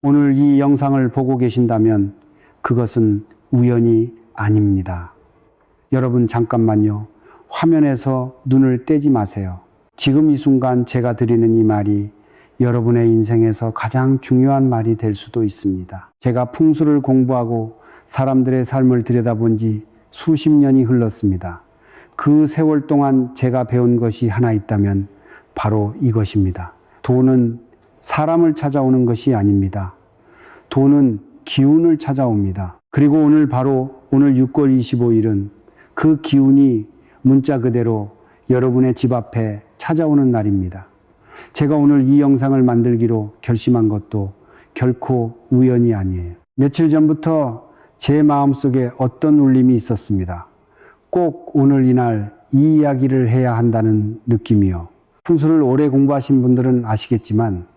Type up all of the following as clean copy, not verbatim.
오늘 이 영상을 보고 계신다면 그것은 우연이 아닙니다. 여러분 잠깐만요. 화면에서 눈을 떼지 마세요. 지금 이 순간 제가 드리는 이 말이 여러분의 인생에서 가장 중요한 말이 될 수도 있습니다. 제가 풍수를 공부하고 사람들의 삶을 들여다본 지 수십 년이 흘렀습니다. 그 세월 동안 제가 배운 것이 하나 있다면 바로 이것입니다. 돈은 사람을 찾아오는 것이 아닙니다. 돈은 기운을 찾아옵니다. 그리고 오늘 6월 25일은 그 기운이 문자 그대로 여러분의 집 앞에 찾아오는 날입니다. 제가 오늘 이 영상을 만들기로 결심한 것도 결코 우연이 아니에요. 며칠 전부터 제 마음속에 어떤 울림이 있었습니다. 꼭 오늘 이날 이 이야기를 해야 한다는 느낌이요. 풍수를 오래 공부하신 분들은 아시겠지만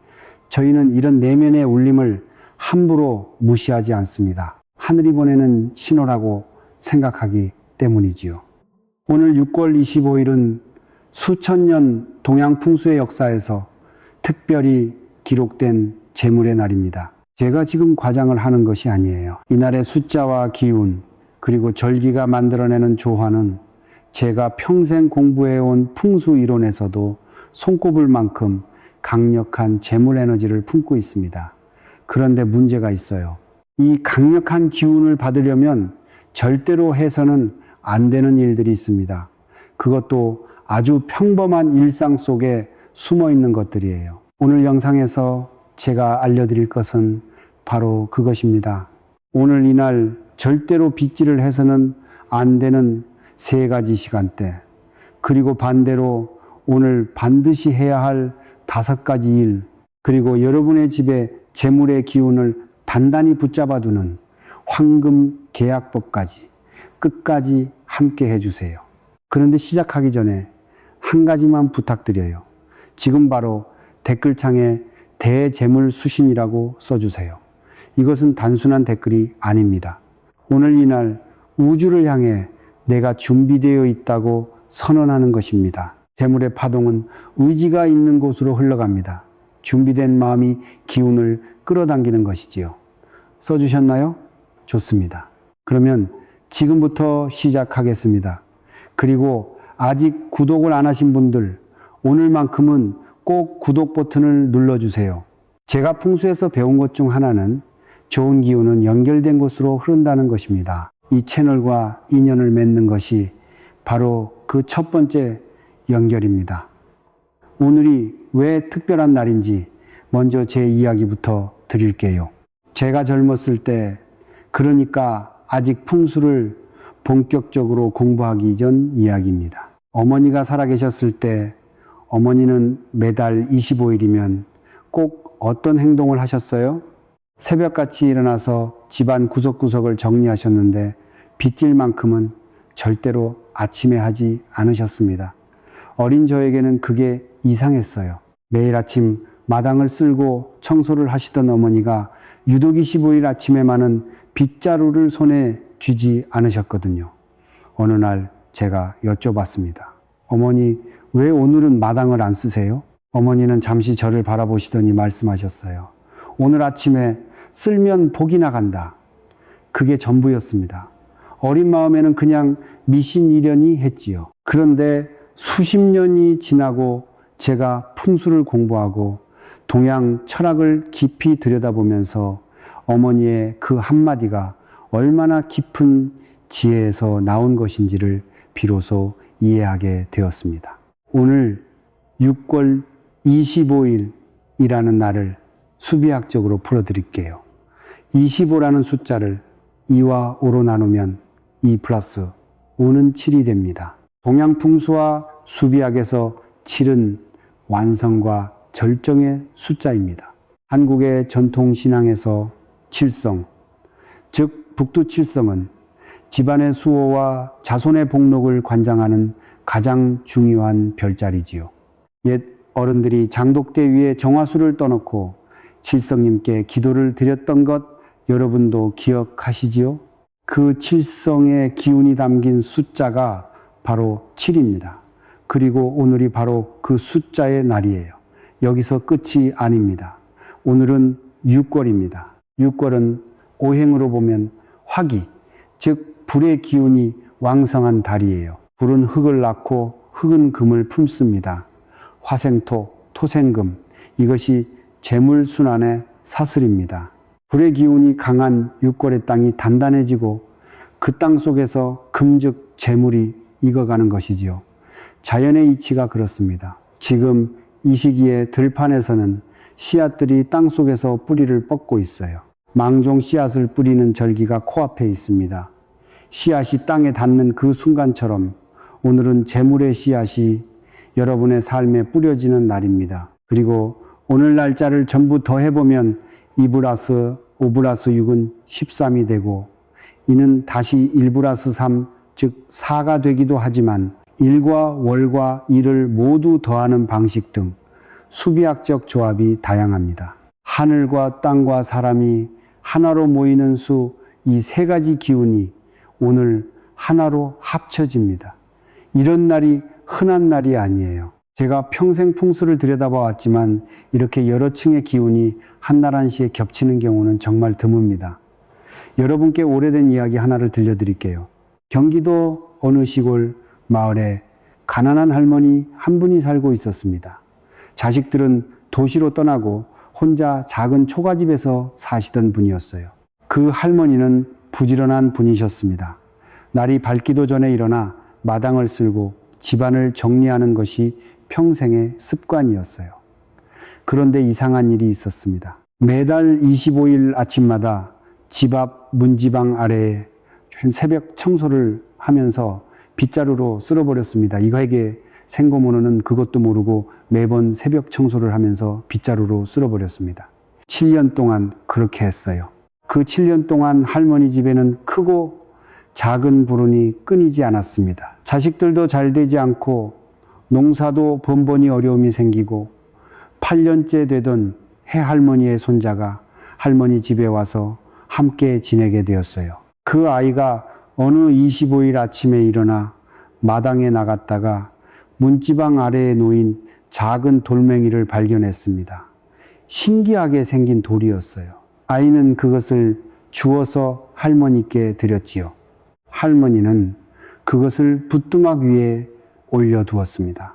저희는 이런 내면의 울림을 함부로 무시하지 않습니다. 하늘이 보내는 신호라고 생각하기 때문이지요. 오늘 6월 25일은 수천 년 동양 풍수의 역사에서 특별히 기록된 제물의 날입니다. 제가 지금 과장을 하는 것이 아니에요. 이날의 숫자와 기운 그리고 절기가 만들어내는 조화는 제가 평생 공부해온 풍수 이론에서도 손꼽을 만큼 강력한 제물 에너지를 품고 있습니다. 그런데 문제가 있어요. 이 강력한 기운을 받으려면 절대로 해서는 안 되는 일들이 있습니다. 그것도 아주 평범한 일상 속에 숨어 있는 것들이에요. 오늘 영상에서 제가 알려드릴 것은 바로 그것입니다. 오늘 이날 절대로 빗질을 해서는 안 되는 3가지 시간대, 그리고 반대로 오늘 반드시 해야 할 5가지 일, 그리고 여러분의 집에 재물의 기운을 단단히 붙잡아두는 황금 계약법까지 끝까지 함께 해주세요. 그런데 시작하기 전에 한 가지만 부탁드려요. 지금 바로 댓글창에 대재물수신이라고 써주세요. 이것은 단순한 댓글이 아닙니다. 오늘 이날 우주를 향해 내가 준비되어 있다고 선언하는 것입니다. 재물의 파동은 의지가 있는 곳으로 흘러갑니다. 준비된 마음이 기운을 끌어당기는 것이지요. 써주셨나요? 좋습니다. 그러면 지금부터 시작하겠습니다. 그리고 아직 구독을 안 하신 분들, 오늘만큼은 꼭 구독 버튼을 눌러주세요. 제가 풍수에서 배운 것 중 하나는 좋은 기운은 연결된 곳으로 흐른다는 것입니다. 이 채널과 인연을 맺는 것이 바로 그 첫 번째 연결입니다. 오늘이 왜 특별한 날인지 먼저 제 이야기부터 드릴게요. 제가 젊었을 때, 그러니까 아직 풍수를 본격적으로 공부하기 전 이야기입니다. 어머니가 살아계셨을 때 어머니는 매달 25일이면 꼭 어떤 행동을 하셨어요? 새벽같이 일어나서 집안 구석구석을 정리하셨는데 빗질만큼은 절대로 아침에 하지 않으셨습니다. 어린 저에게는 그게 이상했어요. 매일 아침 마당을 쓸고 청소를 하시던 어머니가 유독 25일 아침에만은 빗자루를 손에 쥐지 않으셨거든요. 어느 날 제가 여쭤봤습니다. 어머니, 왜 오늘은 마당을 안 쓰세요? 어머니는 잠시 저를 바라보시더니 말씀하셨어요. 오늘 아침에 쓸면 복이 나간다. 그게 전부였습니다. 어린 마음에는 그냥 미신이려니 했지요. 그런데 수십 년이 지나고 제가 풍수를 공부하고 동양 철학을 깊이 들여다보면서 어머니의 그 한마디가 얼마나 깊은 지혜에서 나온 것인지를 비로소 이해하게 되었습니다. 오늘 6월 25일이라는 날을 수비학적으로 풀어드릴게요. 25라는 숫자를 2와 5로 나누면 2 플러스 5는 7이 됩니다. 동양풍수와 수비학에서 7은 완성과 절정의 숫자입니다. 한국의 전통신앙에서 칠성, 즉 북두칠성은 집안의 수호와 자손의 복록을 관장하는 가장 중요한 별자리지요. 옛 어른들이 장독대 위에 정화수를 떠놓고 칠성님께 기도를 드렸던 것 여러분도 기억하시지요? 그 칠성의 기운이 담긴 숫자가 바로 7입니다. 그리고 오늘이 바로 그 숫자의 날이에요. 여기서 끝이 아닙니다. 오늘은 육골입니다. 육골은 오행으로 보면 화기, 즉 불의 기운이 왕성한 달이에요. 불은 흙을 낳고 흙은 금을 품습니다. 화생토, 토생금, 이것이 재물순환의 사슬입니다. 불의 기운이 강한 육골의 땅이 단단해지고 그 땅 속에서 금즉 재물이 익어가는 것이지요. 자연의 이치가 그렇습니다. 지금 이 시기에 들판에서는 씨앗들이 땅 속에서 뿌리를 뻗고 있어요. 망종 씨앗을 뿌리는 절기가 코앞에 있습니다. 씨앗이 땅에 닿는 그 순간처럼 오늘은 재물의 씨앗이 여러분의 삶에 뿌려지는 날입니다. 그리고 오늘 날짜를 전부 더해보면 2+5+6은 13이 되고 이는 다시 1+3, 즉 4가 되기도 하지만 일과 월과 일을 모두 더하는 방식 등 수비학적 조합이 다양합니다. 하늘과 땅과 사람이 하나로 모이는 수, 이 세 가지 기운이 오늘 하나로 합쳐집니다. 이런 날이 흔한 날이 아니에요. 제가 평생 풍수를 들여다보았지만 이렇게 여러 층의 기운이 한날 한시에 겹치는 경우는 정말 드뭅니다. 여러분께 오래된 이야기 하나를 들려드릴게요. 경기도 어느 시골 마을에 가난한 할머니 한 분이 살고 있었습니다. 자식들은 도시로 떠나고 혼자 작은 초가집에서 사시던 분이었어요. 그 할머니는 부지런한 분이셨습니다. 날이 밝기도 전에 일어나 마당을 쓸고 집안을 정리하는 것이 평생의 습관이었어요. 그런데 이상한 일이 있었습니다. 매달 25일 아침마다 집 앞 문지방 아래에 새벽 청소를 하면서 빗자루로 쓸어버렸습니다. 이거에게 생고모노는 그것도 모르고 매번 새벽 청소를 하면서 빗자루로 쓸어버렸습니다. 7년 동안 그렇게 했어요. 그 7년 동안 할머니 집에는 크고 작은 불운이 끊이지 않았습니다. 자식들도 잘 되지 않고 농사도 번번이 어려움이 생기고 8년째 되던 해할머니의 손자가 할머니 집에 와서 함께 지내게 되었어요. 그 아이가 어느 25일 아침에 일어나 마당에 나갔다가 문지방 아래에 놓인 작은 돌멩이를 발견했습니다. 신기하게 생긴 돌이었어요. 아이는 그것을 주워서 할머니께 드렸지요. 할머니는 그것을 부뚜막 위에 올려두었습니다.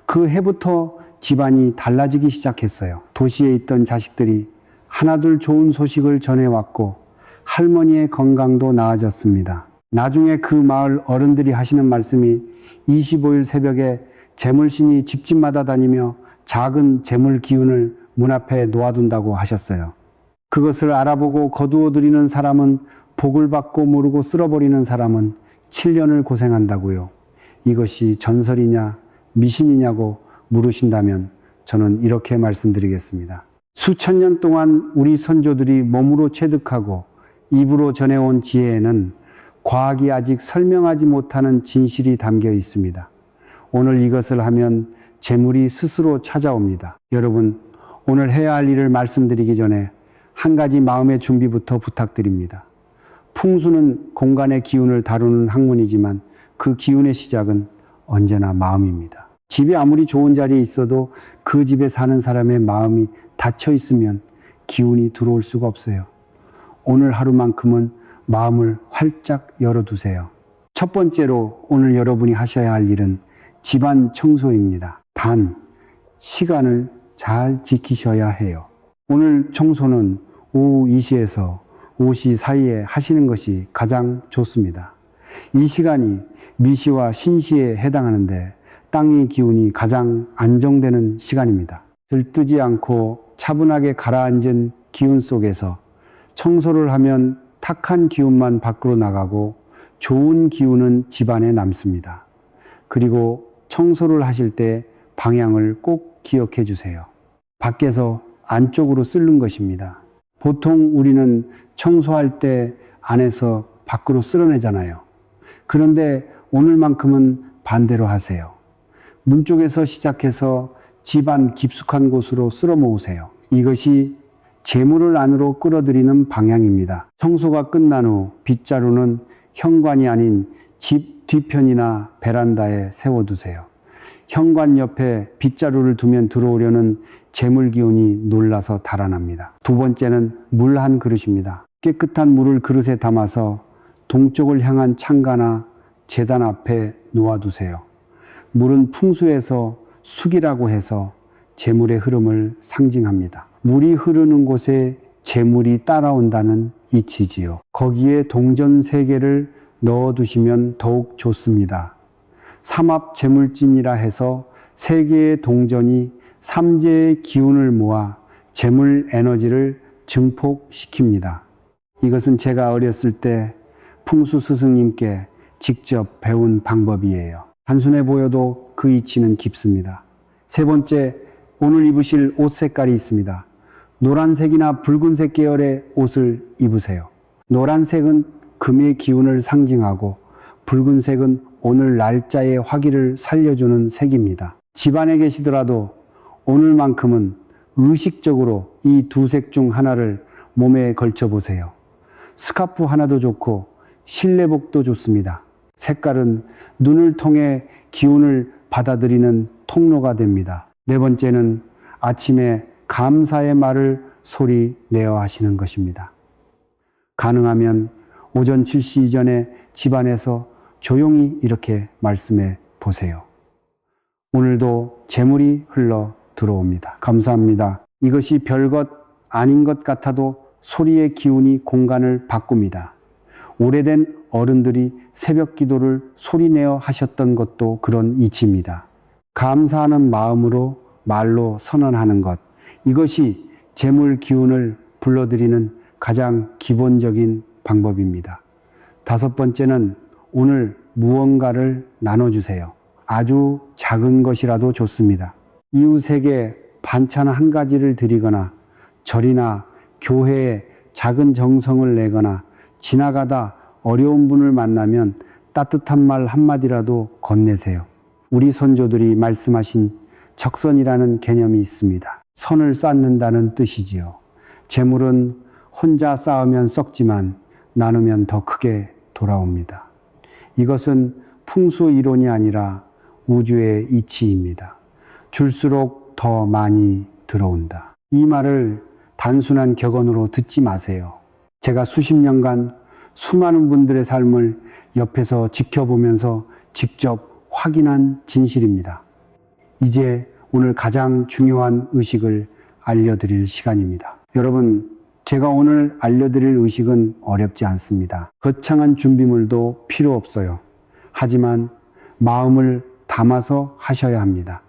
그 해부터 집안이 달라지기 시작했어요. 도시에 있던 자식들이 하나둘 좋은 소식을 전해왔고 할머니의 건강도 나아졌습니다. 나중에 그 마을 어른들이 하시는 말씀이 25일 새벽에 재물신이 집집마다 다니며 작은 재물 기운을 문 앞에 놓아둔다고 하셨어요. 그것을 알아보고 거두어들이는 사람은 복을 받고 모르고 쓸어버리는 사람은 7년을 고생한다고요. 이것이 전설이냐 미신이냐고 물으신다면 저는 이렇게 말씀드리겠습니다. 수천 년 동안 우리 선조들이 몸으로 체득하고 입으로 전해온 지혜에는 과학이 아직 설명하지 못하는 진실이 담겨 있습니다. 오늘 이것을 하면 재물이 스스로 찾아옵니다. 여러분, 오늘 해야 할 일을 말씀드리기 전에 한 가지 마음의 준비부터 부탁드립니다. 풍수는 공간의 기운을 다루는 학문이지만 그 기운의 시작은 언제나 마음입니다. 집이 아무리 좋은 자리에 있어도 그 집에 사는 사람의 마음이 닫혀 있으면 기운이 들어올 수가 없어요. 오늘 하루만큼은 마음을 활짝 열어두세요. 첫 번째로 오늘 여러분이 하셔야 할 일은 집안 청소입니다. 단, 시간을 잘 지키셔야 해요. 오늘 청소는 오후 2시에서 5시 사이에 하시는 것이 가장 좋습니다. 이 시간이 미시와 신시에 해당하는데 땅의 기운이 가장 안정되는 시간입니다. 들뜨지 않고 차분하게 가라앉은 기운 속에서 청소를 하면 탁한 기운만 밖으로 나가고 좋은 기운은 집안에 남습니다. 그리고 청소를 하실 때 방향을 꼭 기억해 주세요. 밖에서 안쪽으로 쓸는 것입니다. 보통 우리는 청소할 때 안에서 밖으로 쓸어내잖아요. 그런데 오늘만큼은 반대로 하세요. 문 쪽에서 시작해서 집안 깊숙한 곳으로 쓸어 모으세요. 이것이 재물을 안으로 끌어들이는 방향입니다. 청소가 끝난 후 빗자루는 현관이 아닌 집 뒤편이나 베란다에 세워두세요. 현관 옆에 빗자루를 두면 들어오려는 재물 기운이 놀라서 달아납니다. 두 번째는 물 한 그릇입니다. 깨끗한 물을 그릇에 담아서 동쪽을 향한 창가나 제단 앞에 놓아두세요. 물은 풍수에서 수기라고 해서 재물의 흐름을 상징합니다. 물이 흐르는 곳에 재물이 따라온다는 이치지요. 거기에 동전 3개를 넣어두시면 더욱 좋습니다. 삼합재물진이라 해서 3개의 동전이 삼재의 기운을 모아 재물 에너지를 증폭시킵니다. 이것은 제가 어렸을 때 풍수 스승님께 직접 배운 방법이에요. 단순해 보여도 그 이치는 깊습니다. 세 번째, 오늘 입으실 옷 색깔이 있습니다. 노란색이나 붉은색 계열의 옷을 입으세요. 노란색은 금의 기운을 상징하고 붉은색은 오늘 날짜의 화기를 살려주는 색입니다. 집안에 계시더라도 오늘만큼은 의식적으로 이 두 색 중 하나를 몸에 걸쳐 보세요. 스카프 하나도 좋고 실내복도 좋습니다. 색깔은 눈을 통해 기운을 받아들이는 통로가 됩니다. 네 번째는 아침에 감사의 말을 소리 내어 하시는 것입니다. 가능하면 오전 7시 이전에 집안에서 조용히 이렇게 말씀해 보세요. 오늘도 재물이 흘러 들어옵니다. 감사합니다. 이것이 별것 아닌 것 같아도 소리의 기운이 공간을 바꿉니다. 오래된 어른들이 새벽 기도를 소리내어 하셨던 것도 그런 이치입니다. 감사하는 마음으로 말로 선언하는 것, 이것이 재물 기운을 불러들이는 가장 기본적인 방법입니다. 다섯 번째는 오늘 무언가를 나눠주세요. 아주 작은 것이라도 좋습니다. 이웃에게 반찬 한 가지를 드리거나 절이나 교회에 작은 정성을 내거나 지나가다 어려운 분을 만나면 따뜻한 말 한마디라도 건네세요. 우리 선조들이 말씀하신 적선이라는 개념이 있습니다. 선을 쌓는다는 뜻이지요. 재물은 혼자 쌓으면 썩지만 나누면 더 크게 돌아옵니다. 이것은 풍수 이론이 아니라 우주의 이치입니다. 줄수록 더 많이 들어온다. 이 말을 단순한 격언으로 듣지 마세요. 제가 수십 년간 수많은 분들의 삶을 옆에서 지켜보면서 직접 확인한 진실입니다. 이제 오늘 가장 중요한 의식을 알려드릴 시간입니다. 여러분, 제가 오늘 알려드릴 의식은 어렵지 않습니다. 거창한 준비물도 필요 없어요. 하지만 마음을 담아서 하셔야 합니다.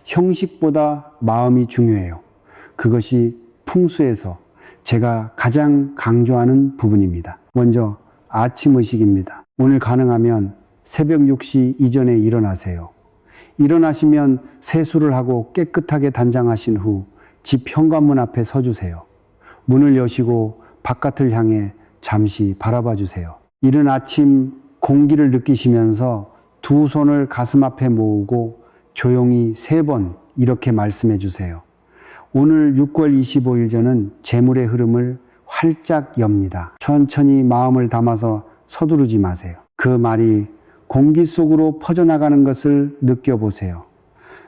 형식보다 마음이 중요해요. 그것이 풍수에서 제가 가장 강조하는 부분입니다. 먼저 아침 의식입니다. 오늘 가능하면 새벽 6시 이전에 일어나세요. 일어나시면 세수를 하고 깨끗하게 단장하신 후 집 현관문 앞에 서주세요. 문을 여시고 바깥을 향해 잠시 바라봐 주세요. 이른 아침 공기를 느끼시면서 두 손을 가슴 앞에 모으고 조용히 3번 이렇게 말씀해 주세요. 오늘 6월 25일 전은 재물의 흐름을 활짝 엽니다. 천천히 마음을 담아서 서두르지 마세요. 그 말이 공기 속으로 퍼져나가는 것을 느껴보세요.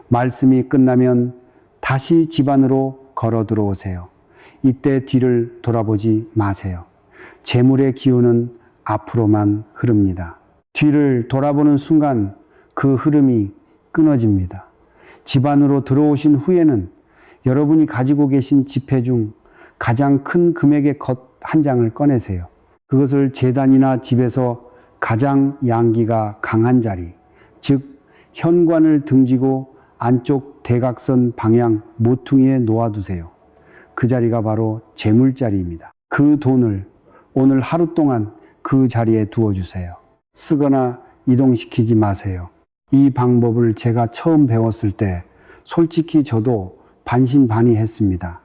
말씀이 끝나면 다시 집 안으로 걸어 들어오세요. 이때 뒤를 돌아보지 마세요. 재물의 기운은 앞으로만 흐릅니다. 뒤를 돌아보는 순간 그 흐름이 끊어집니다. 집 안으로 들어오신 후에는 여러분이 가지고 계신 지폐 중 가장 큰 금액의 것 한 장을 꺼내세요. 그것을 제단이나 집에서 가장 양기가 강한 자리, 즉 현관을 등지고 안쪽 대각선 방향 모퉁이에 놓아두세요. 그 자리가 바로 재물자리입니다. 그 돈을 오늘 하루 동안 그 자리에 두어주세요. 쓰거나 이동시키지 마세요. 이 방법을 제가 처음 배웠을 때 솔직히 저도 반신반의했습니다.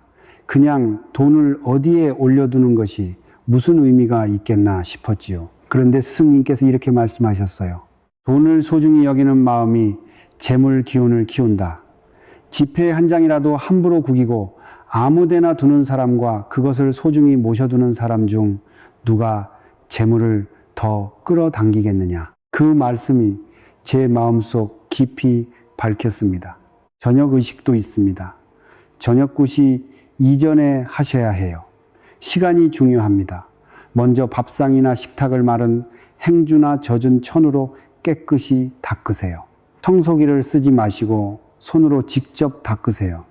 그냥 돈을 어디에 올려두는 것이 무슨 의미가 있겠나 싶었지요. 그런데 스승님께서 이렇게 말씀하셨어요. 돈을 소중히 여기는 마음이 재물 기운을 키운다. 지폐 한 장이라도 함부로 구기고 아무데나 두는 사람과 그것을 소중히 모셔두는 사람 중 누가 재물을 더 끌어당기겠느냐. 그 말씀이 제 마음속 깊이 밝혔습니다. 저녁 의식도 있습니다. 저녁 9시 이전에 하셔야 해요. 시간이 중요합니다. 먼저 밥상이나 식탁을 마른 행주나 젖은 천으로 깨끗이 닦으세요. 청소기를 쓰지 마시고 손으로 직접 닦으세요.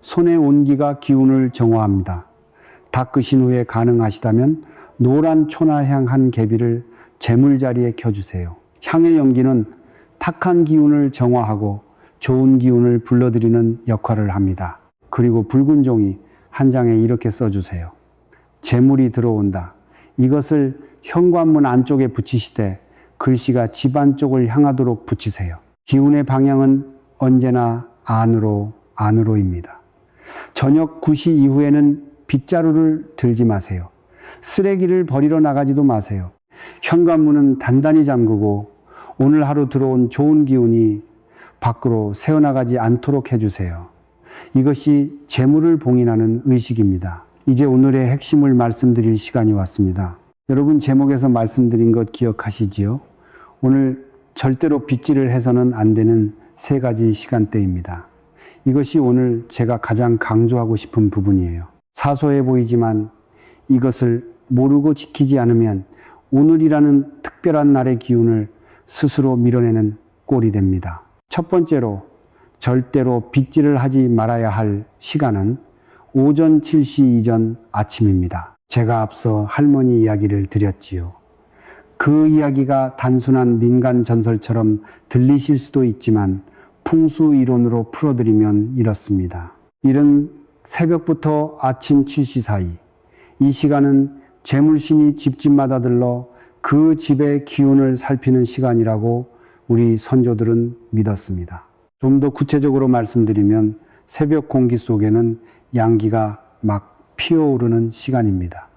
손의 온기가 기운을 정화합니다. 닦으신 후에 가능하시다면 노란 초나향 한 개비를 재물자리에 켜주세요. 향의 연기는 탁한 기운을 정화하고 좋은 기운을 불러들이는 역할을 합니다. 그리고 붉은 종이 한 장에 이렇게 써주세요. 재물이 들어온다. 이것을 현관문 안쪽에 붙이시되 글씨가 집 안쪽을 향하도록 붙이세요. 기운의 방향은 언제나 안으로입니다. 저녁 9시 이후에는 빗자루를 들지 마세요. 쓰레기를 버리러 나가지도 마세요. 현관문은 단단히 잠그고 오늘 하루 들어온 좋은 기운이 밖으로 새어나가지 않도록 해주세요. 이것이 재물을 봉인하는 의식입니다. 이제 오늘의 핵심을 말씀드릴 시간이 왔습니다. 여러분 제목에서 말씀드린 것 기억하시지요? 오늘 절대로 빗질을 해서는 안 되는 3가지 시간대입니다. 이것이 오늘 제가 가장 강조하고 싶은 부분이에요. 사소해 보이지만 이것을 모르고 지키지 않으면 오늘이라는 특별한 날의 기운을 스스로 밀어내는 꼴이 됩니다. 첫 번째로 절대로 빗질을 하지 말아야 할 시간은 오전 7시 이전 아침입니다. 제가 앞서 할머니 이야기를 드렸지요. 그 이야기가 단순한 민간 전설처럼 들리실 수도 있지만 풍수 이론으로 풀어드리면 이렇습니다. 이른 새벽부터 아침 7시 사이, 이 시간은 재물신이 집집마다 들러 그 집의 기운을 살피는 시간이라고 우리 선조들은 믿었습니다. 좀 더 구체적으로 말씀드리면 새벽 공기 속에는 양기가 막 피어오르는 시간입니다.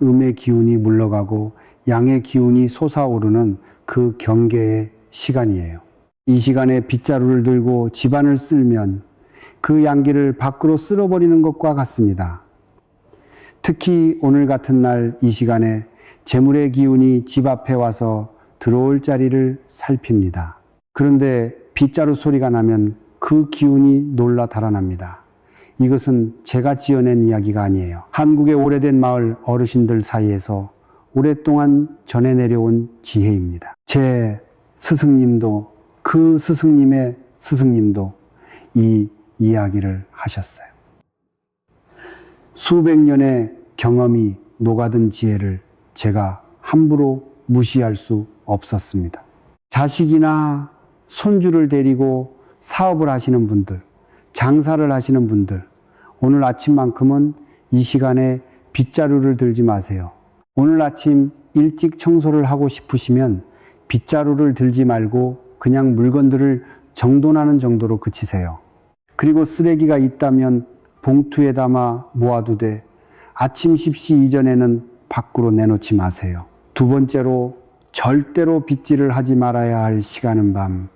음의 기운이 물러가고 양의 기운이 솟아오르는 그 경계의 시간이에요. 이 시간에 빗자루를 들고 집안을 쓸면 그 양기를 밖으로 쓸어버리는 것과 같습니다. 특히 오늘 같은 날 이 시간에 재물의 기운이 집 앞에 와서 들어올 자리를 살핍니다. 그런데 빗자루 소리가 나면 그 기운이 놀라 달아납니다. 이것은 제가 지어낸 이야기가 아니에요. 한국의 오래된 마을 어르신들 사이에서 오랫동안 전해 내려온 지혜입니다. 제 스승님도 그 스승님의 스승님도 이 이야기를 하셨어요. 수백 년의 경험이 녹아든 지혜를 제가 함부로 무시할 수 없었습니다. 자식이나 손주를 데리고 사업을 하시는 분들, 장사를 하시는 분들, 오늘 아침만큼은 이 시간에 빗자루를 들지 마세요. 오늘 아침 일찍 청소를 하고 싶으시면 빗자루를 들지 말고 그냥 물건들을 정돈하는 정도로 그치세요. 그리고 쓰레기가 있다면 봉투에 담아 모아두되 아침 10시 이전에는 밖으로 내놓지 마세요. 두 번째로 절대로 빗질을 하지 말아야 할 시간은 밤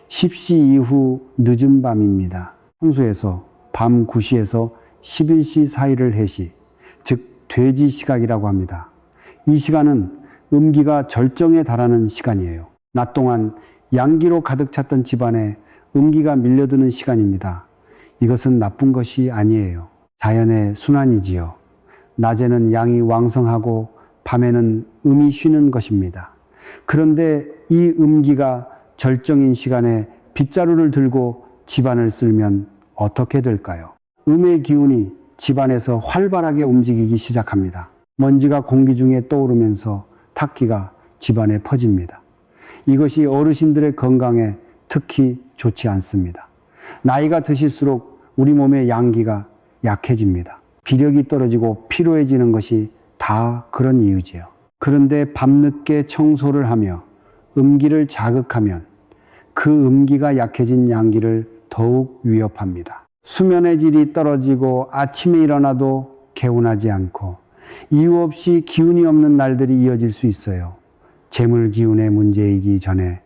10시 이후 늦은 밤입니다. 풍수에서 밤 9시에서 11시 사이를 해시, 즉 돼지 시각이라고 합니다. 이 시간은 음기가 절정에 달하는 시간이에요. 낮 동안 양기로 가득 찼던 집안에 음기가 밀려드는 시간입니다. 이것은 나쁜 것이 아니에요. 자연의 순환이지요. 낮에는 양이 왕성하고 밤에는 음이 쉬는 것입니다. 그런데 이 음기가 절정인 시간에 빗자루를 들고 집안을 쓸면 어떻게 될까요? 음의 기운이 집안에서 활발하게 움직이기 시작합니다. 먼지가 공기 중에 떠오르면서 탁기가 집안에 퍼집니다. 이것이 어르신들의 건강에 특히 좋지 않습니다. 나이가 드실수록 우리 몸의 양기가 약해집니다. 기력이 떨어지고 피로해지는 것이 다 그런 이유지요. 그런데 밤늦게 청소를 하며 음기를 자극하면 그 음기가 약해진 양기를 더욱 위협합니다. 수면의 질이 떨어지고 아침에 일어나도 개운하지 않고 이유 없이 기운이 없는 날들이 이어질 수 있어요. 재물 기운의 문제이기 전에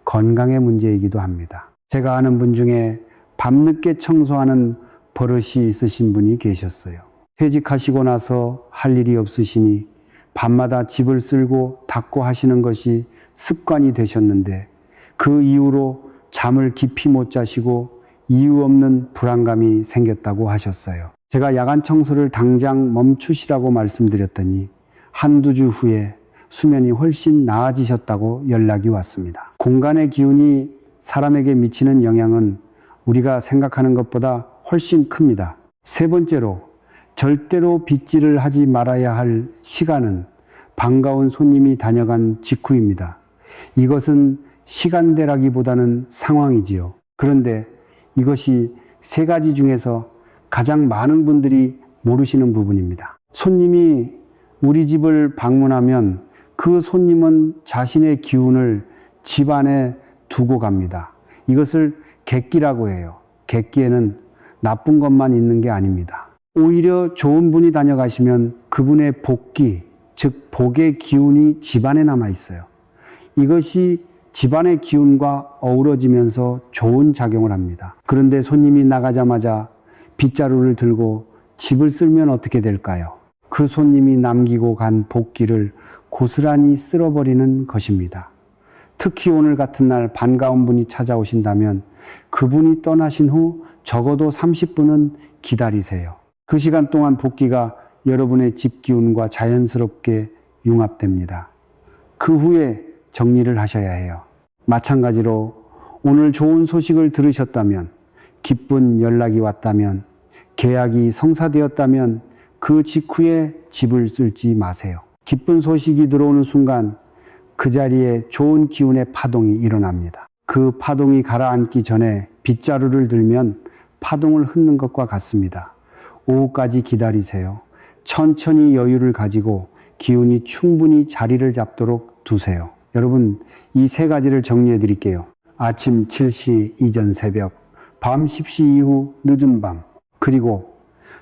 건강의 문제이기도 합니다. 제가 아는 분 중에 밤늦게 청소하는 버릇이 있으신 분이 계셨어요. 퇴직하시고 나서 할 일이 없으시니 밤마다 집을 쓸고 닦고 하시는 것이 습관이 되셨는데 그 이후로 잠을 깊이 못 자시고 이유 없는 불안감이 생겼다고 하셨어요. 제가 야간 청소를 당장 멈추시라고 말씀드렸더니 한두 주 후에 수면이 훨씬 나아지셨다고 연락이 왔습니다. 공간의 기운이 사람에게 미치는 영향은 우리가 생각하는 것보다 훨씬 큽니다. 세 번째로, 절대로 빗질을 하지 말아야 할 시간은 반가운 손님이 다녀간 직후입니다. 이것은 시간대라기보다는 상황이지요. 그런데 이것이 세 가지 중에서 가장 많은 분들이 모르시는 부분입니다. 손님이 우리 집을 방문하면 그 손님은 자신의 기운을 집 안에 두고 갑니다. 이것을 객기라고 해요. 객기에는 나쁜 것만 있는 게 아닙니다. 오히려 좋은 분이 다녀가시면 그분의 복기, 즉 복의 기운이 집안에 남아 있어요. 이것이 집안의 기운과 어우러지면서 좋은 작용을 합니다. 그런데 손님이 나가자마자 빗자루를 들고 집을 쓸면 어떻게 될까요? 그 손님이 남기고 간 복기를 고스란히 쓸어버리는 것입니다. 특히 오늘 같은 날 반가운 분이 찾아오신다면 그분이 떠나신 후 적어도 30분은 기다리세요. 그 시간 동안 복기가 여러분의 집 기운과 자연스럽게 융합됩니다. 그 후에 정리를 하셔야 해요. 마찬가지로 오늘 좋은 소식을 들으셨다면, 기쁜 연락이 왔다면, 계약이 성사되었다면 그 직후에 집을 쓸지 마세요. 기쁜 소식이 들어오는 순간 그 자리에 좋은 기운의 파동이 일어납니다. 그 파동이 가라앉기 전에 빗자루를 들면 파동을 흩는 것과 같습니다. 오후까지 기다리세요. 천천히 여유를 가지고 기운이 충분히 자리를 잡도록 두세요. 여러분, 이 세 가지를 정리해 드릴게요. 아침 7시 이전 새벽, 밤 10시 이후 늦은 밤, 그리고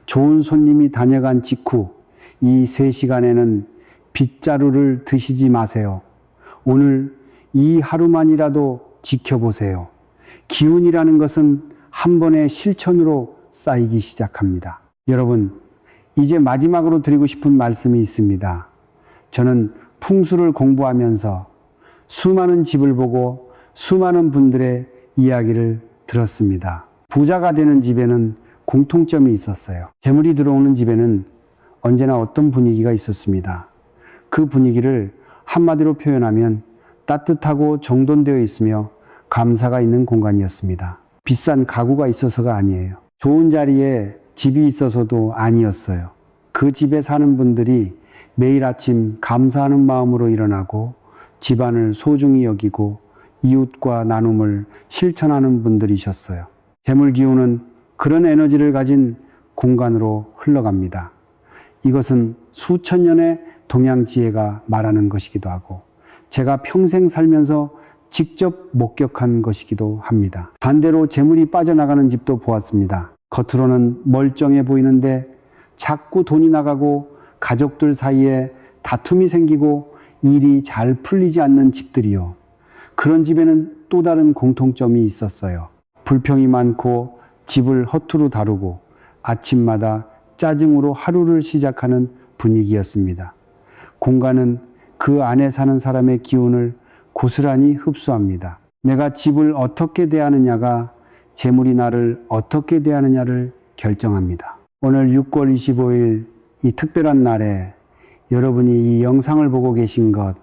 좋은 손님이 다녀간 직후 이 3시간에는 빗자루를 드시지 마세요. 오늘 이 하루만이라도 지켜보세요. 기운이라는 것은 한 번의 실천으로 쌓이기 시작합니다. 여러분, 이제 마지막으로 드리고 싶은 말씀이 있습니다. 저는 풍수를 공부하면서 수많은 집을 보고 수많은 분들의 이야기를 들었습니다. 부자가 되는 집에는 공통점이 있었어요. 재물이 들어오는 집에는 언제나 어떤 분위기가 있었습니다. 그 분위기를 한마디로 표현하면 따뜻하고 정돈되어 있으며 감사가 있는 공간이었습니다. 비싼 가구가 있어서가 아니에요. 좋은 자리에 집이 있어서도 아니었어요. 그 집에 사는 분들이 매일 아침 감사하는 마음으로 일어나고 집안을 소중히 여기고 이웃과 나눔을 실천하는 분들이셨어요. 재물 기운은 그런 에너지를 가진 공간으로 흘러갑니다. 이것은 수천 년의 동양 지혜가 말하는 것이기도 하고 제가 평생 살면서 직접 목격한 것이기도 합니다. 반대로 재물이 빠져나가는 집도 보았습니다. 겉으로는 멀쩡해 보이는데 자꾸 돈이 나가고 가족들 사이에 다툼이 생기고 일이 잘 풀리지 않는 집들이요. 그런 집에는 또 다른 공통점이 있었어요. 불평이 많고 집을 허투루 다루고 아침마다 짜증으로 하루를 시작하는 분위기였습니다. 공간은 그 안에 사는 사람의 기운을 고스란히 흡수합니다. 내가 집을 어떻게 대하느냐가 재물이 나를 어떻게 대하느냐를 결정합니다. 오늘 6월 25일 이 특별한 날에 여러분이 이 영상을 보고 계신 것,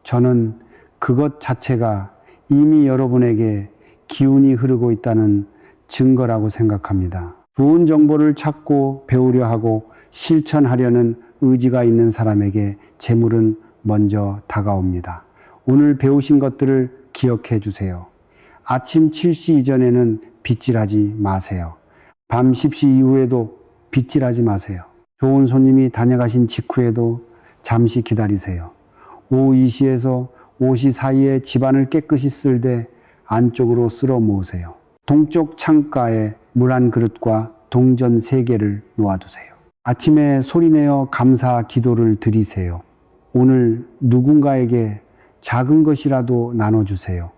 저는 그것 자체가 이미 여러분에게 기운이 흐르고 있다는 증거라고 생각합니다. 좋은 정보를 찾고 배우려 하고 실천하려는 의지가 있는 사람에게 재물은 먼저 다가옵니다. 오늘 배우신 것들을 기억해 주세요. 아침 7시 이전에는 빗질하지 마세요. 밤 10시 이후에도 빗질하지 마세요. 좋은 손님이 다녀가신 직후에도 잠시 기다리세요. 오후 2시에서 5시 사이에 집안을 깨끗이 쓸되 안쪽으로 쓸어 모으세요. 동쪽 창가에 물 한 그릇과 동전 3개를 놓아두세요. 아침에 소리내어 감사 기도를 드리세요. 오늘 누군가에게 작은 것이라도 나눠주세요.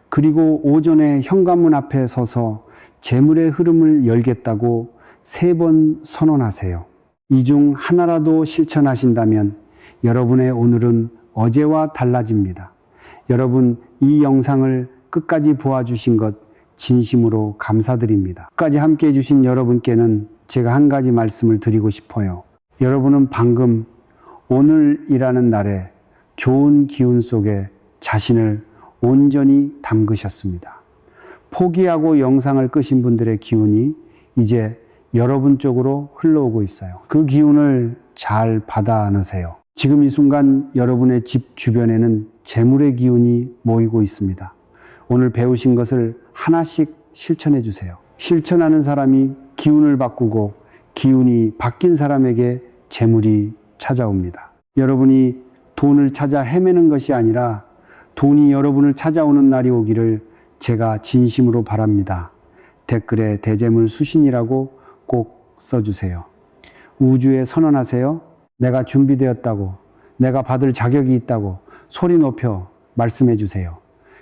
그리고 오전에 현관문 앞에 서서 재물의 흐름을 열겠다고 3번 선언하세요. 이 중 하나라도 실천하신다면 여러분의 오늘은 어제와 달라집니다. 여러분, 이 영상을 끝까지 보아주신 것 진심으로 감사드립니다. 끝까지 함께 해주신 여러분께는 제가 한 가지 말씀을 드리고 싶어요. 여러분은 방금 오늘이라는 날에 좋은 기운 속에 자신을 온전히 담그셨습니다. 포기하고 영상을 끄신 분들의 기운이 이제 여러분 쪽으로 흘러오고 있어요. 그 기운을 잘 받아 안으세요. 지금 이 순간 여러분의 집 주변에는 재물의 기운이 모이고 있습니다. 오늘 배우신 것을 하나씩 실천해 주세요. 실천하는 사람이 기운을 바꾸고 기운이 바뀐 사람에게 재물이 찾아옵니다. 여러분이 돈을 찾아 헤매는 것이 아니라 돈이 여러분을 찾아오는 날이 오기를 제가 진심으로 바랍니다. 댓글에 대재물 수신이라고 꼭 써주세요. 우주에 선언하세요. 내가 준비되었다고, 내가 받을 자격이 있다고 소리 높여 말씀해 주세요.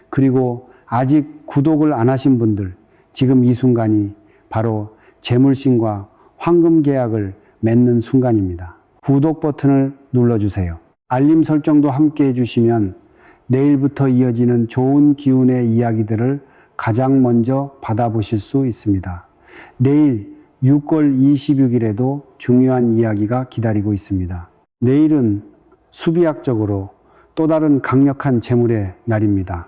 그리고 아직 구독을 안 하신 분들, 지금 이 순간이 바로 재물신과 황금 계약을 맺는 순간입니다. 구독 버튼을 눌러주세요. 알림 설정도 함께 해주시면 내일부터 이어지는 좋은 기운의 이야기들을 가장 먼저 받아보실 수 있습니다. 내일 6월 26일에도 중요한 이야기가 기다리고 있습니다. 내일은 수비학적으로 또 다른 강력한 재물의 날입니다.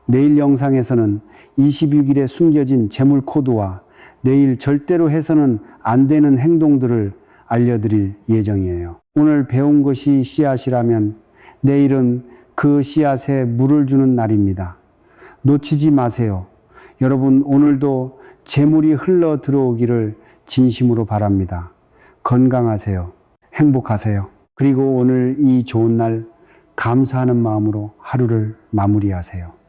내일 영상에서는 26일에 숨겨진 재물 코드와 내일 절대로 해서는 안 되는 행동들을 알려드릴 예정이에요. 오늘 배운 것이 씨앗이라면 내일은 그 씨앗에 물을 주는 날입니다. 놓치지 마세요. 여러분, 오늘도 재물이 흘러 들어오기를 진심으로 바랍니다. 건강하세요. 행복하세요. 그리고 오늘 이 좋은 날 감사하는 마음으로 하루를 마무리하세요.